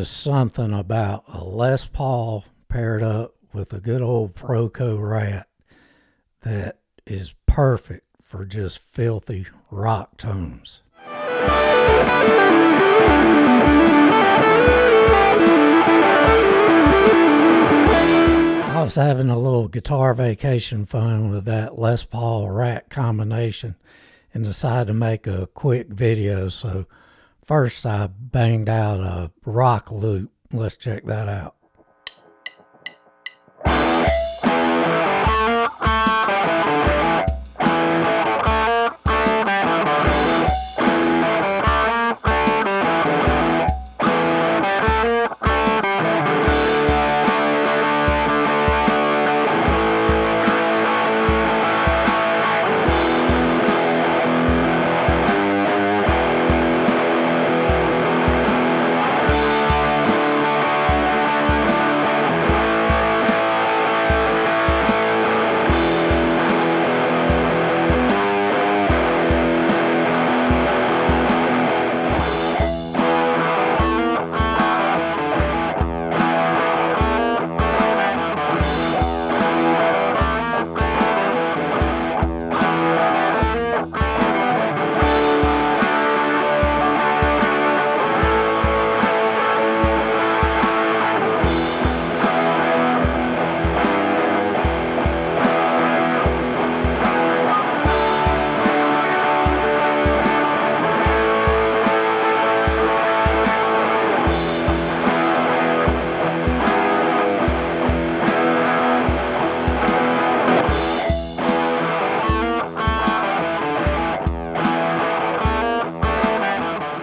just something about a Les Paul paired up with a good old Proco Rat that is perfect for just filthy rock tones. I was having a little guitar vacation fun with that Les Paul Rat combination and decided to make a quick video. So first I banged out a rock loop. Let's check that out.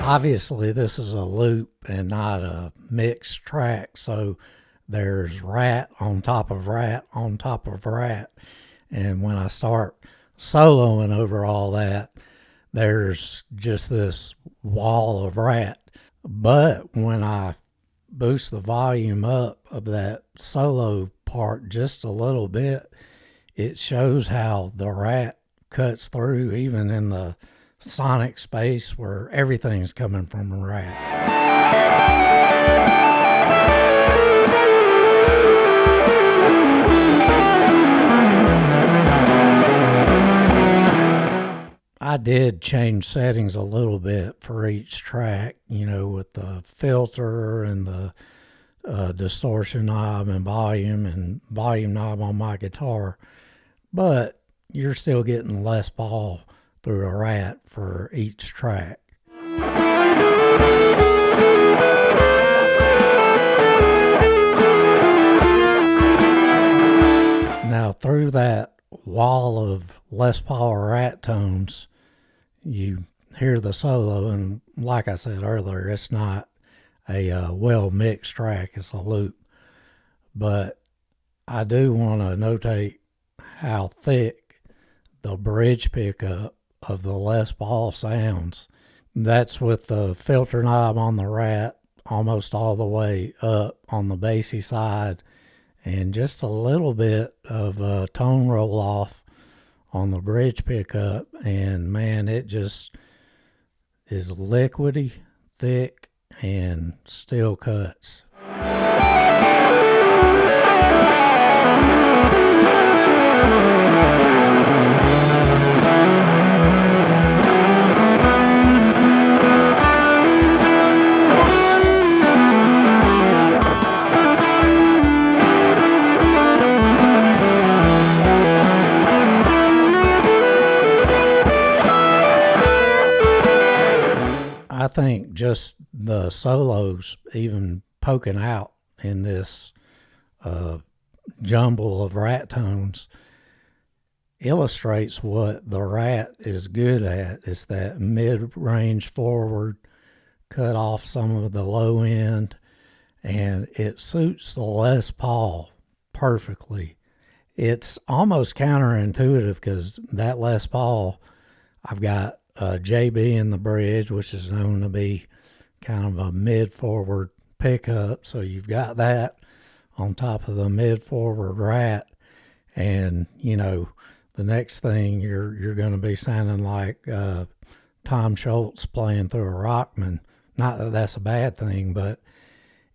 Obviously, this is a loop and not a mixed track, so there's rat on top of rat on top of rat. And when I start soloing over all that, there's just this wall of rat. But when I boost the volume up of that solo part just a little bit, it shows how the rat cuts through even in the sonic space where everything's coming from a rat. I did change settings a little bit for each track, you know, with the filter and the distortion knob and volume knob on my guitar, but you're still getting Les Paul through a rat for each track. Now through that wall of Les Paul rat tones, you hear the solo, and like I said earlier, it's not a well mixed track, it's a loop. But I do want to notate how thick the bridge pickup of the Les Paul sounds. That's with the filter knob on the rat almost all the way up on the bassy side, and just a little bit of a tone roll off on the bridge pickup, and man, it just is liquidy, thick, and still cuts. I think just the solos even poking out in this jumble of rat tones illustrates what the rat is good at. It's that mid-range forward, cut off some of the low end, and it suits the Les Paul perfectly. It's almost counterintuitive because that Les Paul, I've got JB in the bridge, which is known to be kind of a mid-forward pickup. So you've got that on top of the mid-forward rat, and you know, the next thing you're going to be sounding like Tom Schultz playing through a Rockman. Not that that's a bad thing, but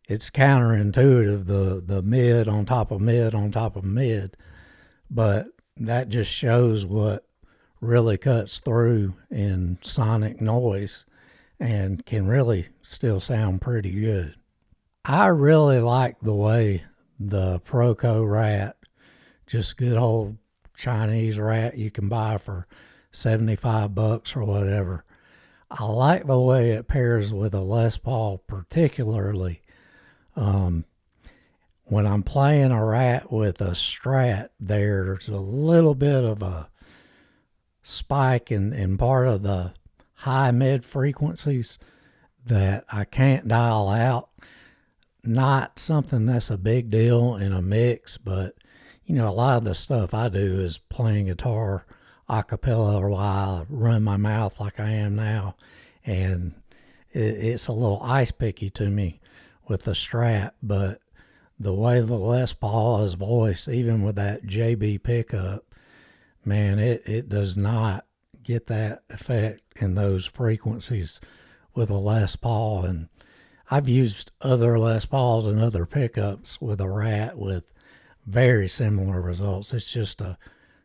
it's counterintuitive, the mid on top of mid on top of mid, but that just shows what really cuts through in sonic noise and can really still sound pretty good. I really like the way the Proco Rat, just good old Chinese rat you can buy for $75 or whatever. I like the way it pairs with a Les Paul, particularly when I'm playing a rat with a Strat. There's a little bit of a spike in part of the high mid frequencies that I can't dial out. Not something that's a big deal in a mix, but a lot of the stuff I do is playing guitar a cappella while I run my mouth like I am now, and it's a little ice picky to me with the Strat. But the way the Les Paul is voiced, even with that JB pickup, man, it does not get that effect in those frequencies with a Les Paul. And I've used other Les Pauls and other pickups with a Rat with very similar results. It's just a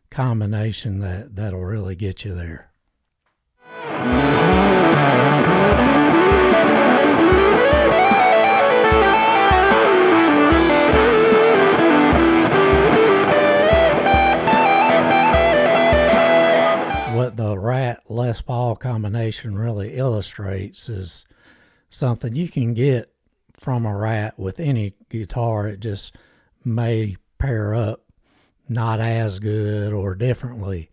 combination that'll really get you there. What the Rat Les Paul combination really illustrates is something you can get from a Rat with any guitar. It just may pair up not as good or differently.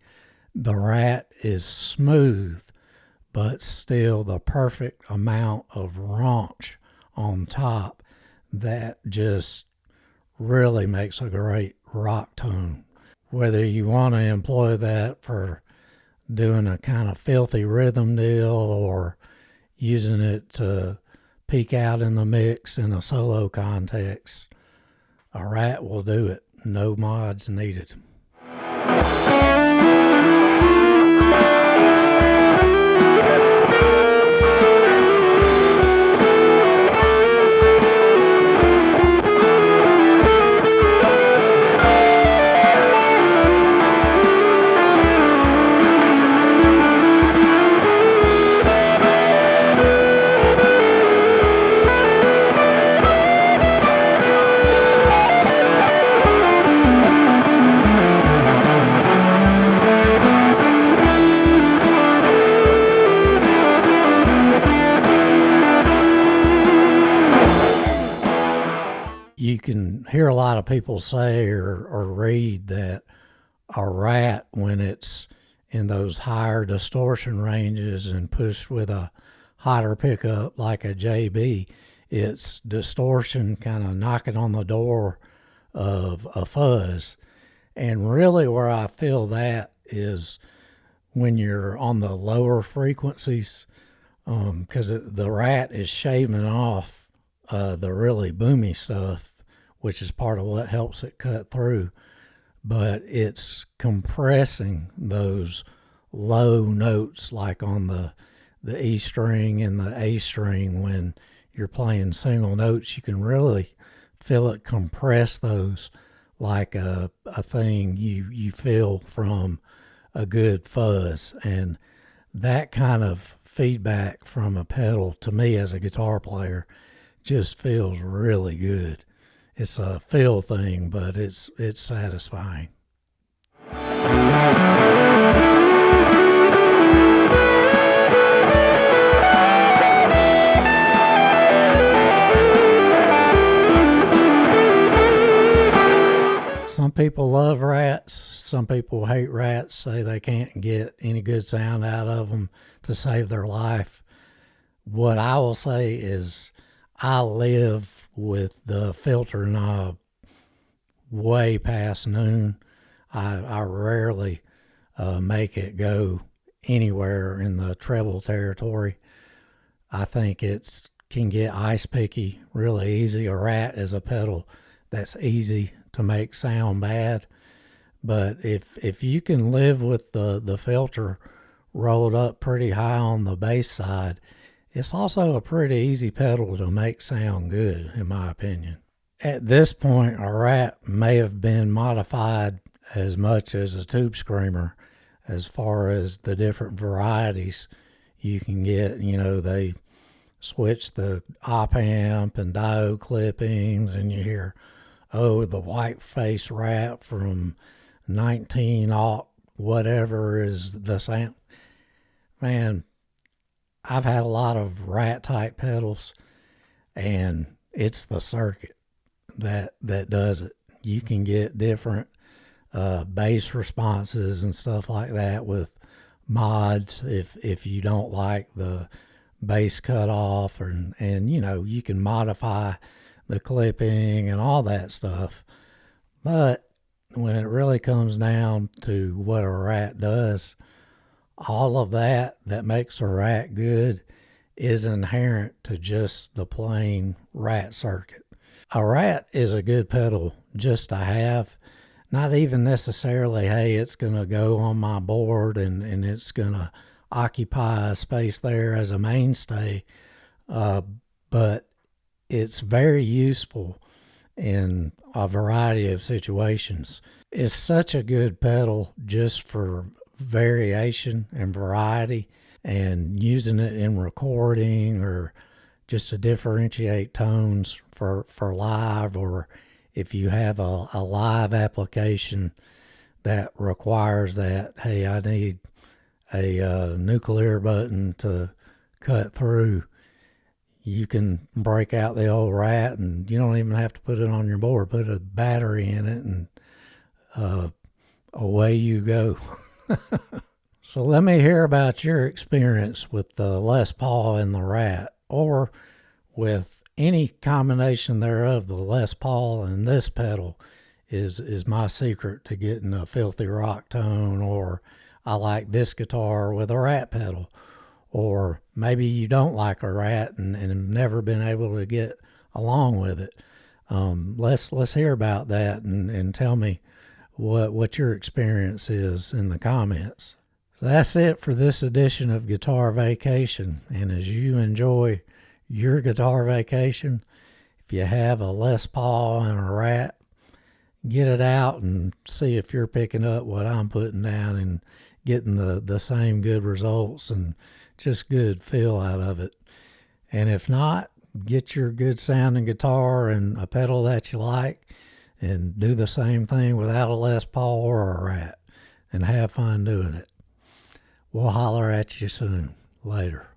The Rat is smooth, but still the perfect amount of raunch on top that just really makes a great rock tone. Whether you want to employ that for doing a kind of filthy rhythm deal or using it to peek out in the mix in a solo context, a Rat will do it. No mods needed. You can hear a lot of people say or read that a Rat, when it's in those higher distortion ranges and pushed with a hotter pickup like a JB, it's distortion kind of knocking on the door of a fuzz. And really where I feel that is when you're on the lower frequencies, because the Rat is shaving off the really boomy stuff, which is part of what helps it cut through, but it's compressing those low notes like on the E string and the A string. When you're playing single notes, you can really feel it compress those like a thing you feel from a good fuzz. And that kind of feedback from a pedal, to me as a guitar player, just feels really good. It's a feel thing, but it's satisfying. Some people love Rats. Some people hate Rats, say they can't get any good sound out of them to save their life. What I will say is I live with the filter knob way past noon. I rarely make it go anywhere in the treble territory. I think it can get ice picky really easy. A Rat is a pedal that's easy to make sound bad. But if you can live with the filter rolled up pretty high on the bass side, It's also a pretty easy pedal to make sound good, in my opinion. At this point, a Rat may have been modified as much as a tube screamer as far as the different varieties you can get. You know, they switch the op amp and diode clippings, and you hear, oh, the white face Rat from 19 aught whatever is the sound. Man, I've had a lot of Rat type pedals, and it's the circuit that does it. You can get different bass responses and stuff like that with mods if you don't like the bass cutoff, and you know, you can modify the clipping and all that stuff. But when it really comes down to what a Rat does, all of that makes a Rat good is inherent to just the plain Rat circuit. A Rat is a good pedal just to have, not even necessarily, hey, it's going to go on my board and it's going to occupy a space there as a mainstay, but it's very useful in a variety of situations. It's such a good pedal just for variation and variety, and using it in recording or just to differentiate tones for live, or if you have a live application that requires that, hey, I need a nuclear button to cut through, you can break out the old Rat, and you don't even have to put it on your board. Put a battery in it, and away you go. So let me hear about your experience with the Les Paul and the Rat, or with any combination thereof. The Les Paul and this pedal is my secret to getting a filthy rock tone, or I like this guitar with a Rat pedal. Or maybe you don't like a Rat and have never been able to get along with it. Let's hear about that, and tell me what your experience is in the comments. So that's it for this edition of Guitar Vacation. And as you enjoy your guitar vacation, if you have a Les Paul and a Rat, get it out and see if you're picking up what I'm putting down and getting the same good results and just good feel out of it. And if not, get your good sounding guitar and a pedal that you like, and do the same thing without a Les Paul or a Rat, and have fun doing it. We'll holler at you soon. Later.